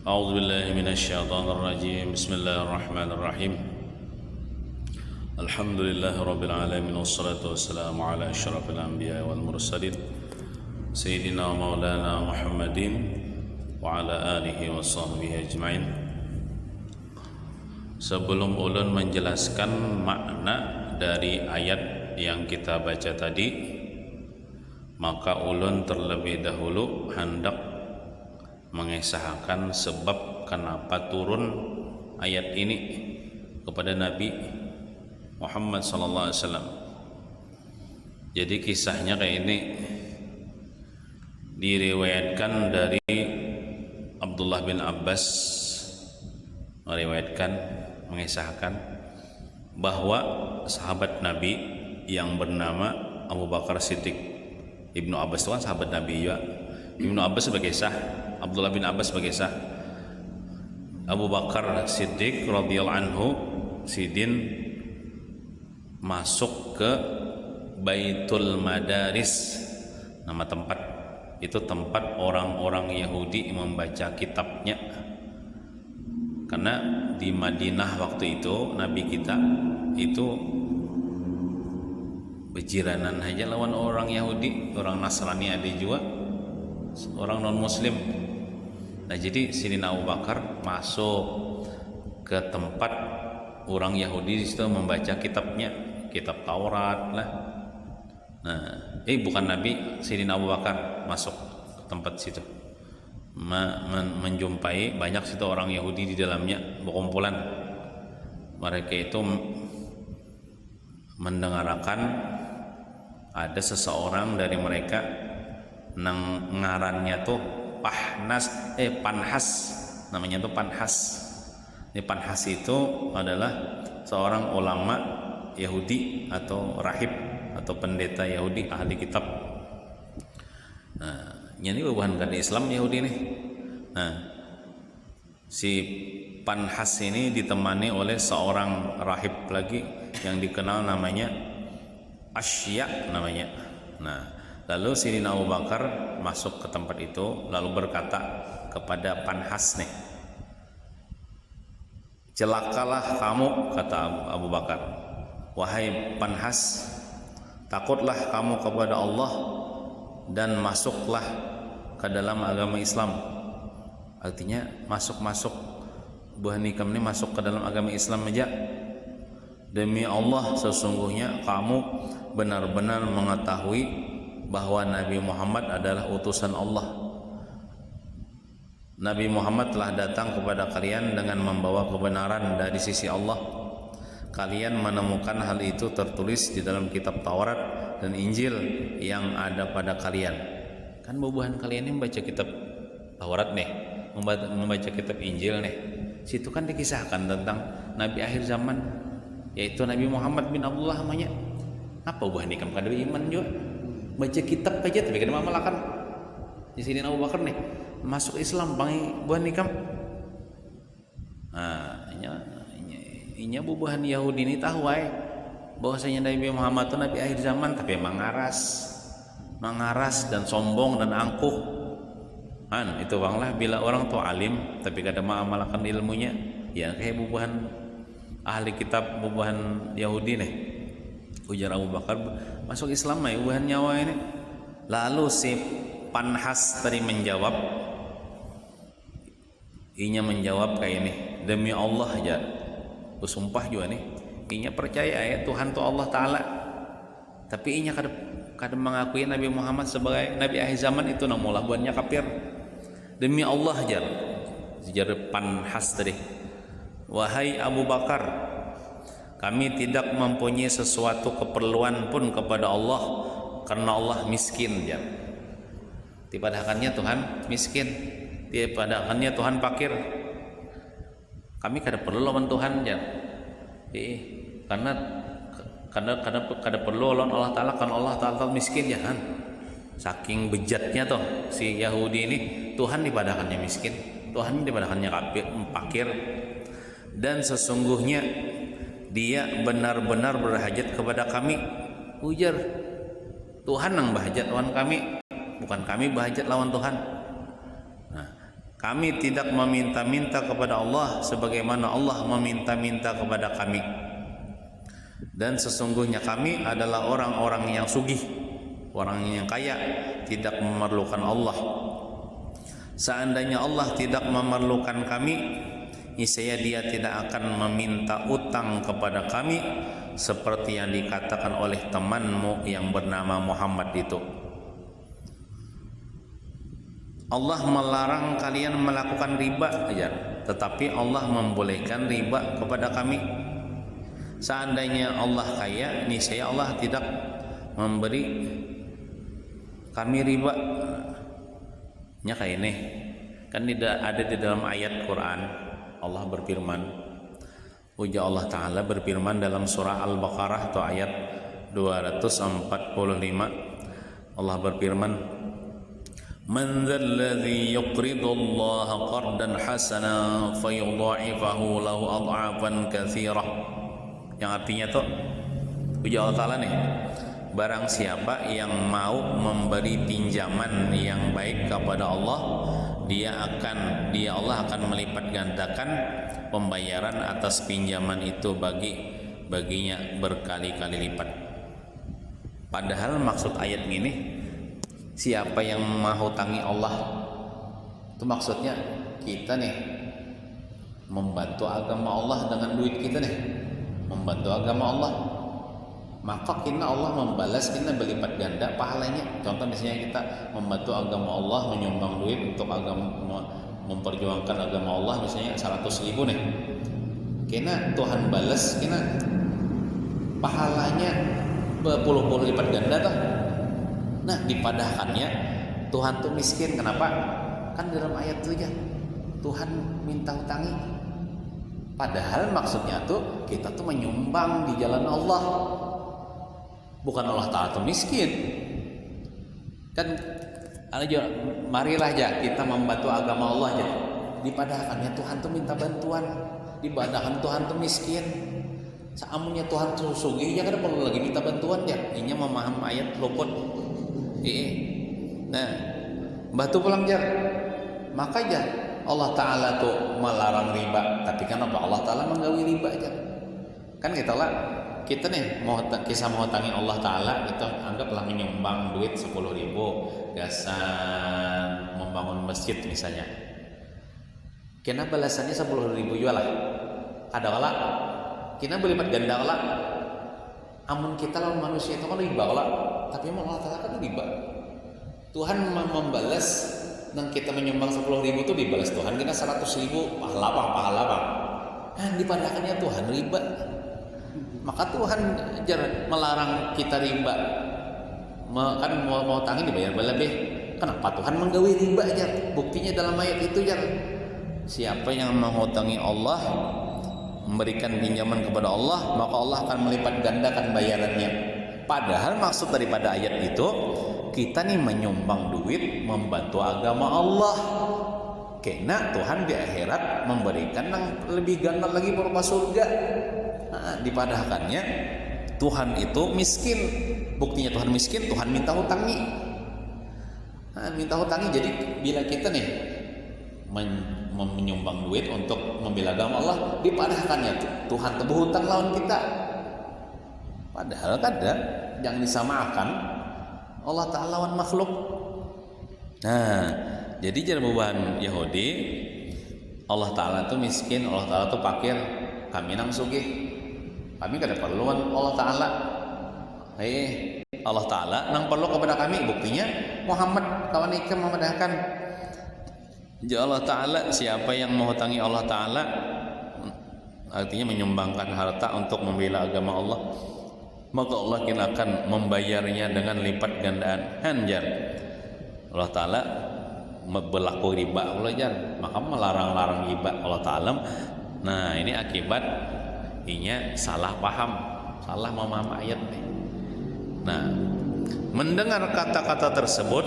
أعوذ بالله من الشيطان الرجيم بسم الله الرحمن الرحيم الحمد لله رب العالمين والصلاة والسلام على أشرف الأنبياء والمرسلين سيدنا ومولانا محمد وعلى آله وصحبه أجمعين. Sebelum ulun menjelaskan makna dari ayat yang kita baca tadi, maka ulun terlebih dahulu hendak mengesahkan sebab kenapa turun ayat ini kepada Nabi Muhammad SAW. Jadi kisahnya kayak ini, diriwayatkan dari Abdullah bin Abbas, mengisahkan bahwa sahabat Nabi yang bernama Abu Bakar Siddiq, Ibnu Abbas itu kan sahabat Nabi juga. Ibnu Abbas sebagai sah, Abdullah bin Abbas sebagai sah. Abu Bakar Siddiq radhiyallahu anhu sidin masuk ke Baitul Madaris, nama tempat itu, tempat orang-orang Yahudi membaca kitabnya. Karena di Madinah waktu itu Nabi kita itu bejiranan aja lawan orang Yahudi, orang Nasrani ada juga, orang non Muslim. Nah jadi Sidina Abu Bakar masuk ke tempat orang Yahudi di situ membaca kitabnya, kitab Taurat lah. Nah, bukan Nabi, Sidina Abu Bakar masuk ke tempat situ, menjumpai banyak situ orang Yahudi di dalamnya berkumpulan. Mereka itu mendengarkan ada seseorang dari mereka nang ngarannya tuh Panhas, namanya tuh Panhas. Ini Panhas itu adalah seorang ulama Yahudi atau rahib atau pendeta Yahudi, ahli kitab. Nah, ini bukan kan Islam Yahudi nih. Nah, si Panhas ini ditemani oleh seorang rahib lagi yang dikenal namanya Asya namanya. Nah, lalu Sidina Abu Bakar masuk ke tempat itu lalu berkata kepada Panhas nih, celakalah kamu, kata Abu Bakar, wahai Panhas, takutlah kamu kepada Allah dan masuklah ke dalam agama Islam. Artinya masuk buah nikam ini masuk ke dalam agama Islam aja. Demi Allah, sesungguhnya kamu benar-benar mengetahui bahwa Nabi Muhammad adalah utusan Allah. Nabi Muhammad telah datang kepada kalian dengan membawa kebenaran dari sisi Allah. Kalian menemukan hal itu tertulis di dalam kitab Taurat dan Injil yang ada pada kalian. Kan bubuhan kalian ini membaca kitab Taurat nih, membaca kitab Injil nih. Situ kan dikisahkan tentang Nabi akhir zaman, yaitu Nabi Muhammad bin Abdullah namanya. Apa buah nikam kada iman juga? Baca kitab aja tapi kada mamalakan. Di sini Abu Bakar nih masuk Islam pangi buah nikam. Nah, inya bubuhan Yahudi ini tahu bahwasanya Nabi Muhammad itu Nabi akhir zaman, tapi mengaras dan sombong dan angkuh. Itu banglah bila orang tuh alim tapi kada mengamalkan ilmunya, ya kayak bubuhan ahli kitab, bubuhan Yahudi nih. Ujar Abu Bakar, masuk Islam bubuhan nyawa ini. Lalu si Panhas tadi menjawab, inya menjawab kayak ini, demi Allah aja, sumpah juga nih, inya percaya Tuhan tuh Allah Ta'ala, tapi inya kada mengakui Nabi Muhammad sebagai Nabi akhir zaman. Itu namulah buatnya kafir. Demi Allah aja, sejar Panhas tadi, wahai Abu Bakar, kami tidak mempunyai sesuatu keperluan pun kepada Allah karena Allah miskin ya. Tipadakannya Tuhan miskin, tipadakannya Tuhan fakir. Kami kada perlu lawan Tuhan ya. Karena kada perlu lawan Allah Ta'ala, karena Allah Ta'ala miskin ya kan. Saking bejatnya tuh si Yahudi ini, Tuhan dipadakannya miskin, Tuhan dipadakannya fakir. Dan sesungguhnya dia benar-benar berhajat kepada kami. Ujar Tuhan yang berhajat lawan kami, bukan kami berhajat lawan Tuhan. Nah, Kami tidak meminta-minta kepada Allah sebagaimana Allah meminta-minta kepada kami. Dan sesungguhnya kami adalah orang-orang yang sugih, orang yang kaya, tidak memerlukan Allah. Seandainya Allah tidak memerlukan kami, niscaya Dia tidak akan meminta utang kepada kami seperti yang dikatakan oleh temanmu yang bernama Muhammad itu. Allah melarang kalian melakukan riba aja, tetapi Allah membolehkan riba kepada kami. Seandainya Allah kaya, niscaya Allah tidak memberi kami riba. Nya kayak ini kan tidak ada di dalam ayat Quran. Allah berfirman, ujar Allah Ta'ala berfirman dalam surah Al-Baqarah atau ayat 245. Allah berfirman, man dzalladzi yuqridu Allah qardan hasana fayudha'ifahu lahu adhafan katsirah. Yang artinya tuh ujar Allah Ta'ala nih, barang siapa yang mau memberi pinjaman yang baik kepada Allah, Allah akan melipat gandakan pembayaran atas pinjaman itu baginya berkali-kali lipat. Padahal maksud ayat ini, siapa yang menghutangi Allah itu maksudnya kita nih membantu agama Allah dengan duit kita nih, membantu agama Allah, maka kita Allah membalas kita berlipat ganda pahalanya. Contoh misalnya kita membantu agama Allah, menyumbang duit untuk agama, memperjuangkan agama Allah, misalnya 100.000 nih, kena Tuhan balas kena pahalanya berpuluh-puluh lipat ganda tuh. Nah, dipadahkannya Tuhan tuh miskin. Kenapa? Kan dalam ayat itu aja Tuhan minta utangi. Padahal maksudnya tuh kita tuh menyumbang di jalan Allah. Bukan Allah Ta'ala tuh miskin. Kan marilah aja kita membantu agama Allah aja. Dipadahkannya Tuhan tuh minta bantuan. Dipadahkan Tuhan tuh miskin. Seamunnya Tuhan tuh sugih, ya kan perlu lagi minta bantuan ya. Ini memaham ayat luput. Nah, batu pulang jar. Maka aja Allah Ta'ala tuh melarang riba. Tapi kan apa? Allah Ta'ala menggawi riba aja. Kan kita nih kisah menghutangi Allah Ta'ala, kita anggaplah menyumbang duit 10.000 gasan membangun masjid misalnya. Kena balasannya 10.000 juga lah. Kadang-kala kita berlipat ganda lah. Amun kita lawan manusia itu kan riba lah. Tapi Allah Ta'ala kan riba. Tuhan membalas dan kita menyumbang 10.000 itu dibalas Tuhan kita 100.000 pahala bang. Nah, dipadahkannya Tuhan riba. Maka Tuhan melarang kita riba. Kan mau tangi dibayar lebih. Kenapa Tuhan menggawi riba aja? Buktinya dalam ayat itu ya. Siapa yang menghutangi Allah, memberikan pinjaman kepada Allah, maka Allah akan melipat gandakan bayarannya. Padahal maksud daripada ayat itu, kita nih menyumbang duit membantu agama Allah. Karena Tuhan di akhirat memberikan yang lebih ganda lagi berupa surga. Nah, dipadahkannya Tuhan itu miskin. Buktinya Tuhan miskin, Tuhan minta hutangi. Nah, minta hutangi. Jadi bila kita nih menyumbang duit untuk membela agama Allah, dipadahkannya Tuhan tebuh hutang lawan kita. Padahal kadang yang disamakan Allah Ta'ala lawan makhluk. Nah, jadi jangan beban Yahudi, Allah Ta'ala itu miskin, Allah Ta'ala itu fakir, kami nang sugih. Kami kada perluan Allah Ta'ala. Allah Ta'ala nang perlu kepada kami. Buktinya Muhammad kawan ikam memadahkan. Ya Allah Ta'ala, siapa yang menghutangi Allah Ta'ala, artinya menyumbangkan harta untuk membela agama Allah, maka Allah akan membayarnya dengan lipat gandaan. Hanjar Allah Ta'ala berlaku riba Allah jar, maka melarang-larang riba Allah Ta'ala. Nah, ini akibat inya salah paham, salah memaham ayat nih. Nah, mendengar kata-kata tersebut,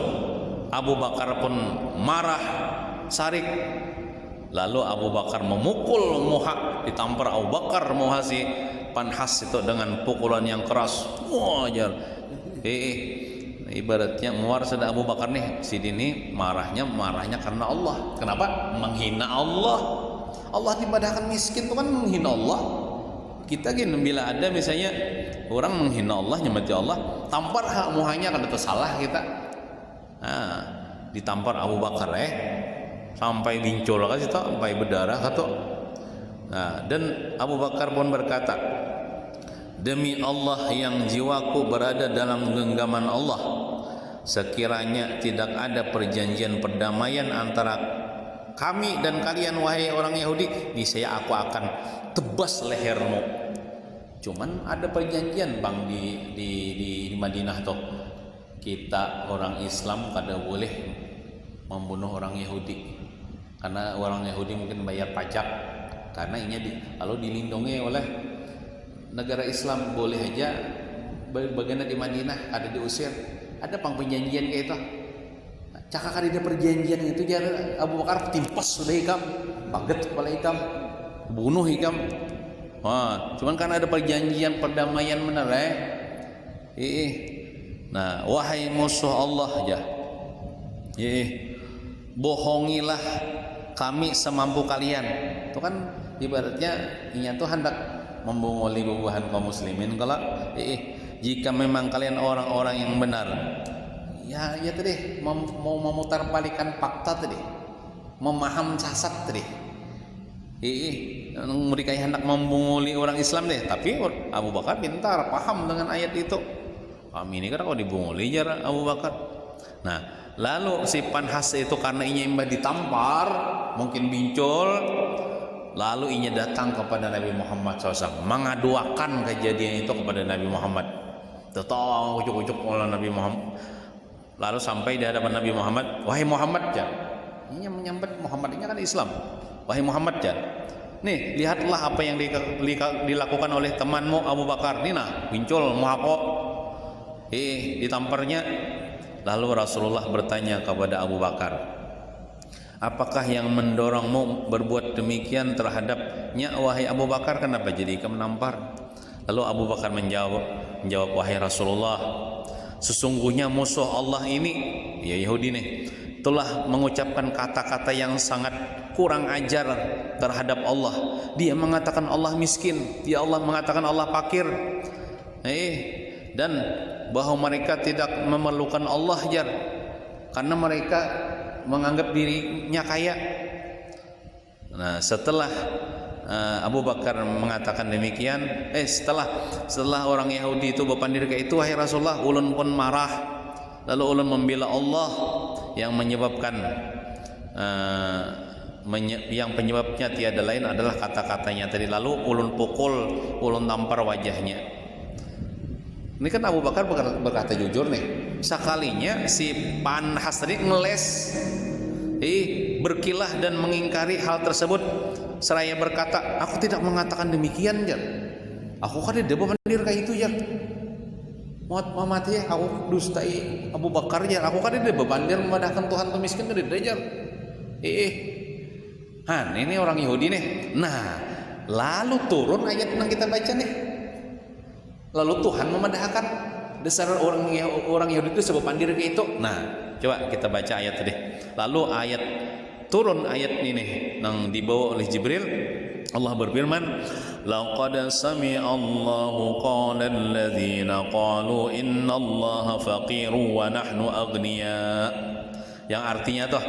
Abu Bakar pun marah sarik. Lalu Abu Bakar memukul Muha, ditampar Abu Bakar Muhasi Panhas itu dengan pukulan yang keras. Wah, jar. ibaratnya muar sada Abu Bakar nih, si dini marahnya karena Allah. Kenapa? Menghina Allah. Allah dibadahkan miskin itu kan menghina Allah. Kita gini bila ada misalnya orang menghina Allah, nyemati Allah, tampar hak muhanya kan itu salah kita. Nah, ditampar Abu Bakar sampai bincul kan itu, sampai berdarah kata. Nah, dan Abu Bakar pun berkata, demi Allah yang jiwaku berada dalam genggaman Allah, sekiranya tidak ada perjanjian perdamaian antara kami dan kalian wahai orang Yahudi, niscaya aku akan tebas lehermu. Cuman ada perjanjian bang di Madinah tuh, kita orang Islam kada boleh membunuh orang Yahudi karena orang Yahudi mungkin bayar pajak, karena ini lalu dilindungi oleh negara Islam. Boleh aja bagaimana di Madinah ada diusir, ada pang perjanjian kayak itu. Cakap ada perjanjian itu jar Abu Bakar timpas sudah hikam, baget kepala hikam, bunuh hikam. Wah, cuman karena ada perjanjian perdamaian benar Nah, wahai musuh Allah aja, bohongilah kami semampu kalian. Itu kan ibaratnya ini tuh hendak membunguli bubuhan kaum muslimin. Kalau jika memang kalian orang-orang yang benar, ya tadi mau memutar balikan fakta tadi, memaham sasat tadi. Mereka hendak membunguli orang Islam deh, tapi Abu Bakar pintar, paham dengan ayat itu. Kami ini kan kok dibunguli jar Abu Bakar. Nah, lalu si Panhas itu karena inya imbah ditampar, mungkin bincul, lalu inya datang kepada Nabi Muhammad SAW, mengaduakan kejadian itu kepada Nabi Muhammad. Tetap ujuk-ujuk oleh Nabi Muhammad. Lalu sampai di hadapan Nabi Muhammad, wahai Muhammad jar. Inya menyambut Muhammad, ini kan Islam. Wahai Muhammad jar, nih lihatlah apa yang dilakukan oleh temanmu Abu Bakar. Nih nah, bincul muhako, ditamparnya. Lalu Rasulullah bertanya kepada Abu Bakar, apakah yang mendorongmu berbuat demikian terhadapnya wahai Abu Bakar? Kenapa jadi kamu menampar? Lalu Abu Bakar menjawab, wahai Rasulullah, sesungguhnya musuh Allah ini, ya Yahudi nih, telah mengucapkan kata-kata yang sangat kurang ajar terhadap Allah. Dia mengatakan Allah miskin, dia Allah mengatakan Allah fakir, dan bahwa mereka tidak memerlukan Allah jar, karena mereka menganggap dirinya kaya. Nah, setelah Abu Bakar mengatakan demikian, setelah orang Yahudi itu berpandir ke itu, wahai Rasulullah, ulun pun marah. Lalu ulun membela Allah yang menyebabkan yang penyebabnya tiada lain adalah kata-katanya tadi. Lalu ulun pukul, ulun tampar wajahnya. Ini kan Abu Bakar berkata jujur nih. Sekalinya si Panhas tadi ngeles, berkilah dan mengingkari hal tersebut, seraya berkata, aku tidak mengatakan demikian jar. Aku kan tidak berpandir kayak itu jar. Muhammad ya, aku dustai Abu Bakar jar. Aku kan tidak berpandir memadahkan Tuhan tu miskin kan tidak jar. Ini orang Yahudi nih. Nah, lalu turun ayat yang kita baca nih. Lalu Tuhan memadahkan dasar orang Yahudi itu sebab pandir ke itu. Nah, coba kita baca ayat tadi. Lalu turun ayat ini yang dibawa oleh Jibril. Allah berfirman, laqad sami'a Allahu qala alladziina qalu innallaha faqiru wa nahnu aghniya. Yang artinya tuh,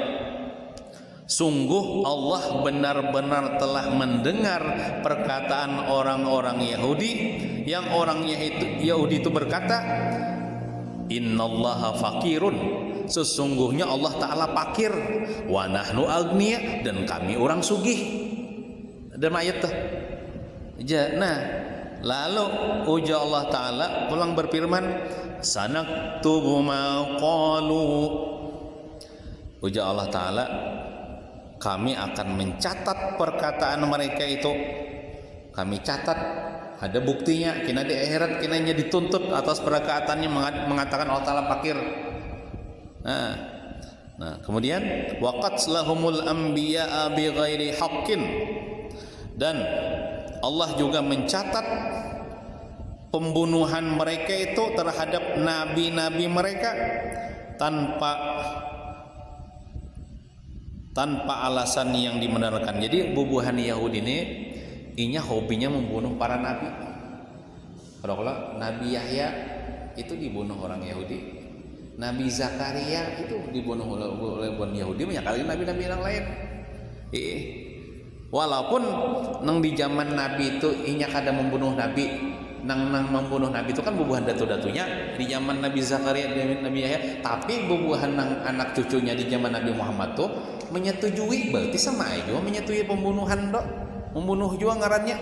sungguh Allah benar-benar telah mendengar perkataan orang-orang Yahudi, yang orang Yahudi itu berkata, innallaha faqirun, sesungguhnya Allah Ta'ala fakir, wa nahnu agniya, dan kami orang sugih. Dalam ayat tuh. Nah, lalu ujar Allah Ta'ala pulang berfirman, sanaktubu ma qalu. Ujar Allah Ta'ala, kami akan mencatat perkataan mereka itu. Kami catat, ada buktinya. Kina di akhirat kinanya dituntut atas perkataannya mengatakan Allah Ta'ala fakir. Nah, kemudian waqat lahumul anbiya'a bi ghairi haqqin, dan Allah juga mencatat pembunuhan mereka itu terhadap nabi-nabi mereka tanpa alasan yang dibenarkan. Jadi bubuhan Yahudi ini inya hobinya membunuh para nabi. Kalau Nabi Yahya itu dibunuh orang Yahudi, Nabi Zakaria itu dibunuh oleh orang Yahudi, banyak kali nabi-nabi yang lain. Walaupun nang di zaman Nabi itu inya kada membunuh nabi, nang membunuh nabi itu kan bubuhan datu-datunya di zaman Nabi Zakaria dan Nabi Yahya, tapi bubuhan nang anak cucunya di zaman Nabi Muhammad tuh menyetujui, berarti sama aja menyetujui pembunuhan dok, membunuh juga ngarannya.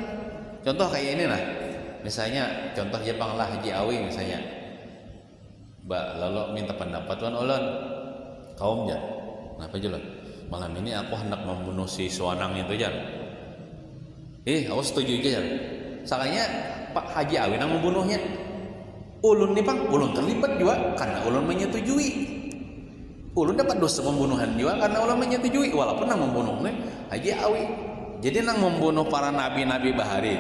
Contoh kayak ini lah, misalnya contoh Jepang lah Haji Awi misalnya, Mbak lalu minta pendapat tuan ulun, kaum ya, kenapa aja malam ini aku hendak membunuh si Suanang itu jan. Aku setuju aja jan. Soalnya Pak Haji Awi nang membunuhnya. Ulun nih Bang, ulun terlibat juga karena ulun menyetujui. Ulun dapat dosa pembunuhan juga karena ulun menyetujui walaupun nang membunuhnya Haji Awi. Jadi nang membunuh para nabi-nabi bahari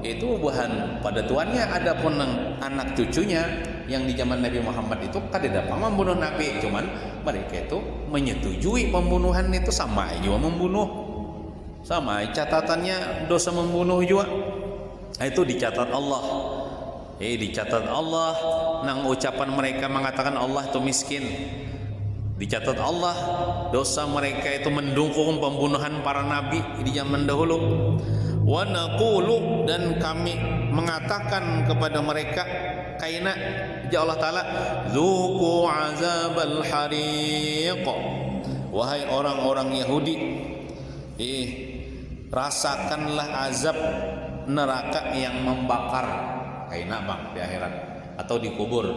itu bukan pada tuannya, adapun nang anak cucunya yang di zaman Nabi Muhammad itu kada dapat membunuh nabi, cuman mereka itu menyetujui pembunuhan itu sama aja membunuh, sama catatannya dosa membunuh juga. Itu dicatat Allah. Dicatat Allah nang ucapan mereka mengatakan Allah itu miskin. Dicatat Allah dosa mereka itu mendukung pembunuhan para nabi di zaman dahulu. Wa naqulu, dan kami mengatakan kepada mereka kaina ya Allah Ta'ala, zuqu azabal hariq, wahai orang-orang Yahudi, rasakanlah azab neraka yang membakar. Kaina bang di akhirat atau di kubur,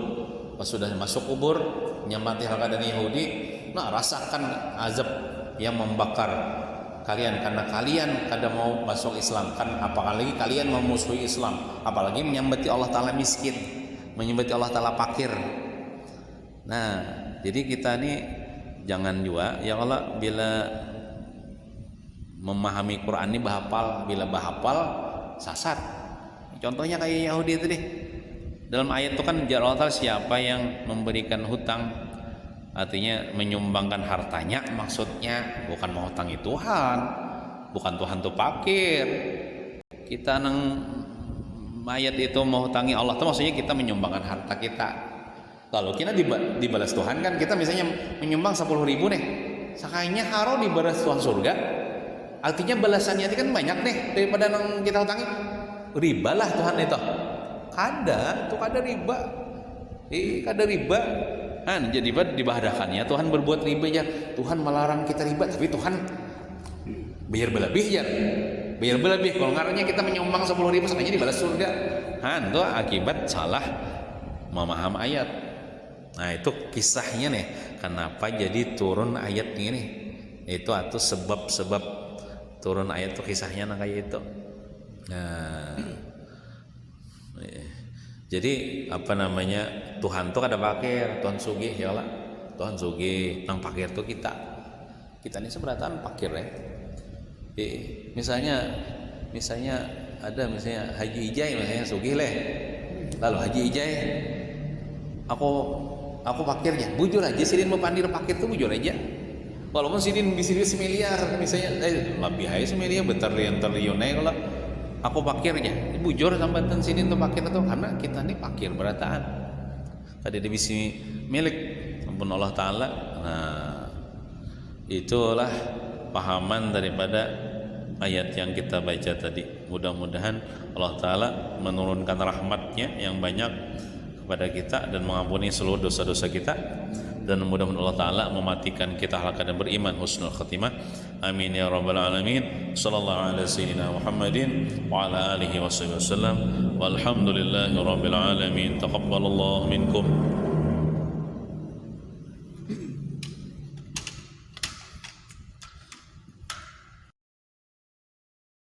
pas sudah masuk kubur nyamati halka dari Yahudi, nah rasakan azab yang membakar kalian karena kalian kada mau masuk Islam kan, apalagi kalian memusuhi Islam, apalagi menyambati Allah Ta'ala miskin, menyembah Allah Ta'ala fakir. Nah, jadi kita nih jangan juga ya Allah bila memahami Quran ini bahapal, bila bahapal sasat. Contohnya kayak Yahudi itu deh. Dalam ayat itu kan Allah Ta'ala siapa yang memberikan hutang, artinya menyumbangkan hartanya, maksudnya bukan menghutangi Tuhan, bukan Tuhan tuh fakir. Kita nang ayat itu menghutangi Allah itu maksudnya kita menyumbangkan harta kita. Lalu kita dibalas Tuhan kan, kita misalnya menyumbang 10.000 nih, sakainya haro dibalas Tuhan surga. Artinya balasannya itu kan banyak nih daripada nang kita hutangi. Riba lah Tuhan itu. Kada riba. Kada riba. Jadi dibahadakannya Tuhan berbuat riba ya. Tuhan melarang kita riba, tapi Tuhan biar berlebih ya. Biar berlebih. Kalau ngarannya kita menyumbang 10.000 sakainya dibalas surga. Itu akibat salah memaham ayat. Nah itu kisahnya nih, kenapa jadi turun ayat ini. Itu atau sebab-sebab turun ayat itu kisahnya nah kayak itu. Nah, jadi apa namanya, Tuhan tuh kada fakir, Tuhan sugih ya lah. Tuhan sugih, nang fakir tuh kita ini seberatan fakir ya. Misalnya ada misalnya Haji Ijai misalnya sugih leh. Lalu Haji Ijai aku fakirnya, bujur aja sidin mau pandir fakir tuh bujur aja. Walaupun sidin bisa semiliar misalnya, lebih aja semiliar bertriliun kalau aku fakirnya, bujur sambatan sidin tuh fakir tuh karena kita nih fakir berataan. Tadi dia bisa milik ampun Allah Ta'ala. Nah itulah pahaman daripada ayat yang kita baca tadi. Mudah-mudahan Allah Ta'ala menurunkan rahmatnya yang banyak kepada kita dan mengampuni seluruh dosa-dosa kita, dan mudah-mudahan Allah Ta'ala mematikan kita halal dan beriman husnul khatimah. Amin ya rabbal alamin. Sallallahu ala sayyidina Muhammadin wa ala alihi wasallam. Walhamdulillahi rabbil alamin. Taqabbalallahu minkum.